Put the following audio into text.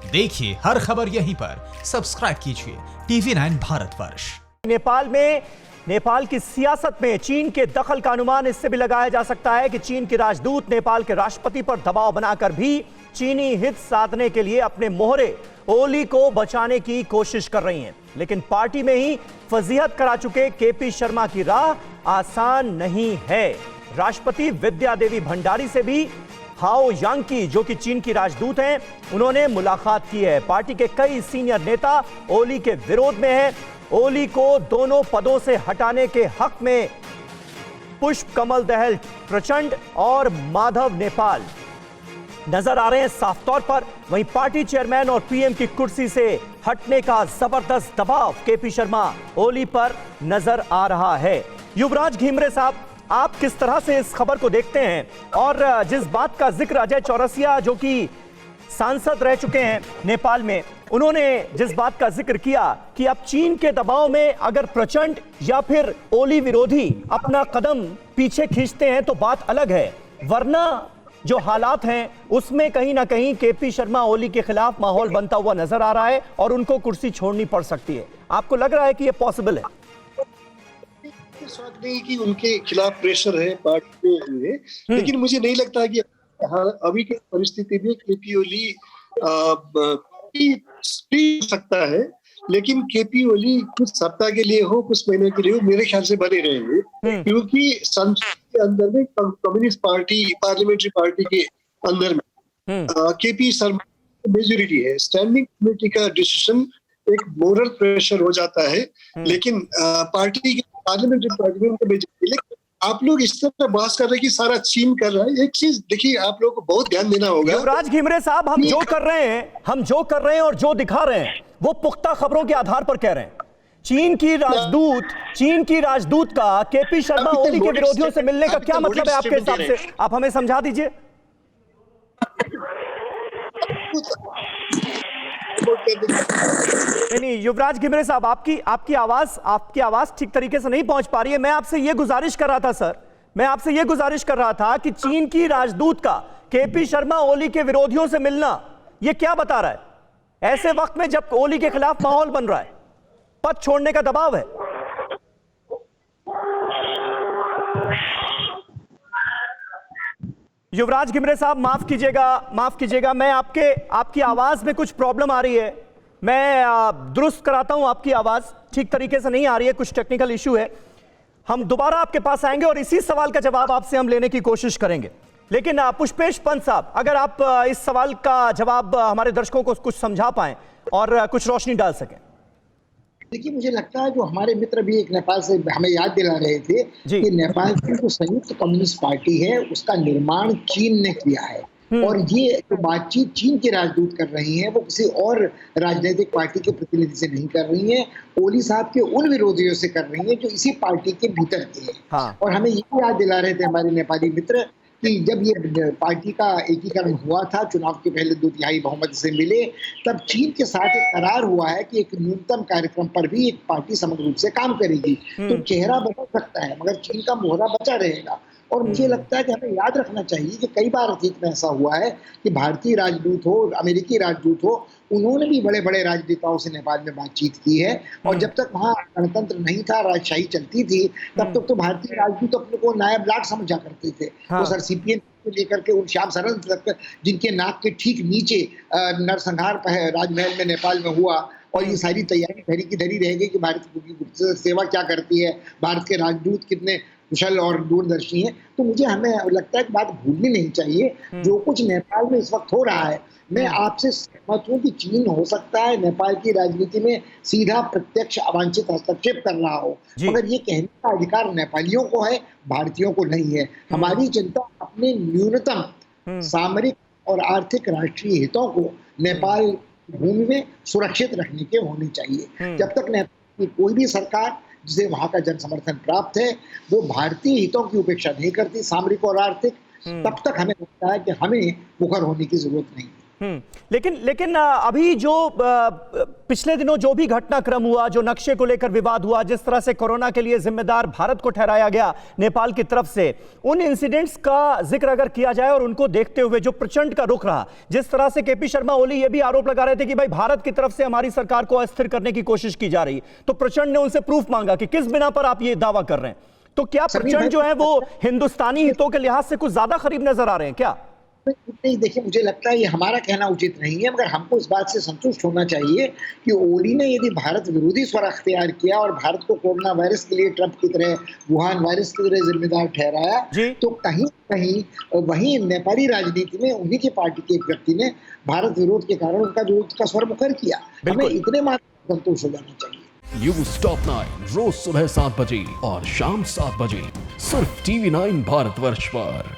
देखिए हर खबर यहीं पर, सब्सक्राइब कीजिए TV9 भारतवर्ष। नेपाल की सियासत में चीन के दखल का अनुमान इससे भी लगाया जा सकता है कि चीन के राजदूत नेपाल के राष्ट्रपति पर दबाव बनाकर भी चीनी हित साधने के लिए अपने मोहरे ओली को बचाने की कोशिश कर रही हैं। लेकिन पार्टी में ही फजीहत करा चुके केपी शर्मा की राह आसान नहीं है। राष्ट्रपति विद्या देवी भंडारी से भी हाओ यांकी, जो कि चीन की राजदूत हैं, उन्होंने मुलाकात की है। पार्टी के कई सीनियर नेता ओली के विरोध में हैं। ओली को दोनों पदों से हटाने के हक में पुष्प कमल दहल प्रचंड और माधव नेपाल नजर आ रहे हैं साफ तौर पर। वहीं पार्टी चेयरमैन और पीएम की कुर्सी से हटने का जबरदस्त दबाव केपी शर्मा ओली पर नजर आ रहा है। युवराज घिमरे साहब, आप किस तरह से इस खबर को देखते हैं? और जिस बात का जिक्र अजय चौरसिया, जो कि सांसद रह चुके हैं नेपाल में, उन्होंने जिस बात का जिक्र किया कि अब चीन के दबाव में अगर प्रचंड या फिर ओली विरोधी अपना कदम पीछे खींचते हैं तो बात अलग है, वरना जो हालात हैं उसमें कहीं ना कहीं केपी शर्मा ओली के खिलाफ माहौल बनता हुआ नजर आ रहा है और उनको कुर्सी छोड़नी पड़ सकती है। आपको लग रहा है कि यह पॉसिबल है? स्वागत नहीं कि उनके खिलाफ प्रेशर है पार्टी में, लेकिन मुझे नहीं लगता है कि अभी की परिस्थिति में केपी ओली सकता है, लेकिन केपी ओली कुछ सप्ताह के लिए हो, कुछ महीने के लिए हो, मेरे ख्याल से बने रहेंगे, क्योंकि संसद के अंदर में कम्युनिस्ट पार्टी, पार्लियामेंट्री पार्टी के अंदर में केपी शर्मा मेजोरिटी है। स्टैंडिंग कमेटी का डिसीजन एक मोरल प्रेशर हो जाता है, लेकिन पार्टी के पार्लियामेंट्री पार्टी में उनका मेजोरिटी। लेकिन आप लोग इस तरह बहस कर रहे हैं कि सारा चीन कर रहा है। एक चीज देखिए, आप लोगों को बहुत ध्यान देना होगा। युवराज घिमरे साहब, हम जो कर रहे हैं और जो दिखा रहे हैं वो पुख्ता खबरों के आधार पर कह रहे हैं। चीन की राजदूत का केपी शर्मा ओली के विरोधियों से मिलने का क्या मतलब है आपके हिसाब से? आप हमें समझा दीजिए। नहीं, युवराज घिमरे साहब, आपकी आवाज ठीक तरीके से नहीं पहुंच पा रही है। मैं आपसे यह गुजारिश कर रहा था सर, कि चीन की राजदूत का केपी शर्मा ओली के विरोधियों से मिलना यह क्या बता रहा है ऐसे वक्त में जब ओली के खिलाफ माहौल बन रहा है, पद छोड़ने का दबाव है? युवराज घिमरे साहब, माफ कीजिएगा, मैं आपकी आवाज में कुछ प्रॉब्लम आ रही है। मैं दुरुस्त कराता हूं, आपकी आवाज ठीक तरीके से नहीं आ रही है, कुछ टेक्निकल इशू है। हम दोबारा आपके पास आएंगे और इसी सवाल का जवाब आपसे हम लेने की कोशिश करेंगे। लेकिन पुष्पेश पंत साहब, अगर आप इस सवाल का जवाब हमारे दर्शकों को कुछ समझा पाएं और कुछ रोशनी डाल सकें। देखिए, मुझे लगता है जो हमारे मित्र भी एक नेपाल से हमें याद दिला रहे थे कि नेपाल की जो संयुक्त कम्युनिस्ट पार्टी है उसका निर्माण चीन ने किया है, और ये जो बातचीत चीन के राजदूत कर रही हैं वो किसी और राजनीतिक पार्टी के प्रतिनिधि से नहीं कर रही हैं, ओली साहब के उन विरोधियों से कर रही हैं जो इसी पार्टी के भीतर के हैं। और हमें ये याद दिला रहे थे हमारे नेपाली मित्र कि जब ये पार्टी का एकीकरण हुआ था, चुनाव के पहले 2/3 बहुमत से मिले, तब चीन के साथ एक करार हुआ है कि एक न्यूनतम कार्यक्रम पर भी एक पार्टी समग्र रूप से काम करेगी। तो चेहरा बदल सकता है मगर चीन का मोहरा बचा रहेगा। और मुझे लगता है कि हमें याद रखना चाहिए कि कई बार अतीत में ऐसा हुआ है कि भारतीय राजदूत हो, अमेरिकी राजदूत हो, उन्होंने भी बड़े बड़े राजनेताओं से नेपाल में बातचीत की है। और जब तक वहाँ गणतंत्र नहीं था, राजशाही चलती थी, तब तक तो भारतीय राजदूत अपने को नायब लाट समझा करते थे। वो सर सीपीएम को लेकर के उन श्याम सरन तक, जिनके नाक के ठीक नीचे नरसंहार राजमहल में नेपाल में हुआ, और ये सारी तैयारी धरी की धरी रह गई कि भारत की गुप्त सेवा क्या करती है, भारत के राजदूत कितने कुशल और दूरदर्शी हैं। तो हमें लगता है कि बात भूलनी नहीं चाहिए। जो कुछ नेपाल में इस वक्त हो रहा है, मैं आपसे सहमत हूं कि चीन हो सकता है नेपाल की राजनीति में सीधा प्रत्यक्ष अवांछित हस्तक्षेप कर रहा हो, मगर ये कहने का अधिकार नेपालियों को है, भारतीयों को नहीं है। हमारी चिंता अपने न्यूनतम सामरिक और आर्थिक राष्ट्रीय हितों को नेपाल भूमि में सुरक्षित रखने के होने चाहिए। जब तक नेपाल की कोई भी सरकार जिसे वहां का जन समर्थन प्राप्त है वो भारतीय हितों की उपेक्षा नहीं करती, सामरिक और आर्थिक, तब तक हमें लगता है कि हमें मुखर होने की जरूरत नहीं है। लेकिन अभी जो पिछले दिनों जो भी घटनाक्रम हुआ, जो नक्शे को लेकर विवाद हुआ, जिस तरह से कोरोना के लिए जिम्मेदार भारत को ठहराया गया नेपाल की तरफ से, उन इंसिडेंट्स का जिक्र अगर किया जाए और उनको देखते हुए जो प्रचंड का रुख रहा, जिस तरह से केपी शर्मा ओली ये भी आरोप लगा रहे थे कि भाई भारत की तरफ से हमारी सरकार को अस्थिर करने की कोशिश की जा रही, तो प्रचंड ने उनसे प्रूफ मांगा कि किस बिना पर आप ये दावा कर रहे हैं। तो क्या प्रचंड जो है वो हिंदुस्तानी हितों के लिहाज से कुछ ज्यादा करीब नजर आ रहे हैं क्या? नहीं, देखिए, मुझे लगता है ये हमारा कहना उचित नहीं है, मगर हमको इस बात से संतुष्ट होना चाहिए कि ओली ने यदि भारत विरोधी स्वर अख्तियार किया और भारत को कोरोना वायरस के लिए ट्रंप की तरह, वुहान वायरस की तरह जिम्मेदार ठहराया, तो कहीं कहीं वहीं नेपाली राजनीति में उन्हीं की पार्टी के एक व्यक्ति ने भारत विरोध के कारण उनका स्वर मुखर किया। हमें इतने मात्र संतुष्ट हो जाना चाहिए। न्यूज़ टॉप 9 रोज सुबह 7 बजे और शाम 7 बजे सिर्फ TV9 भारतवर्ष पर।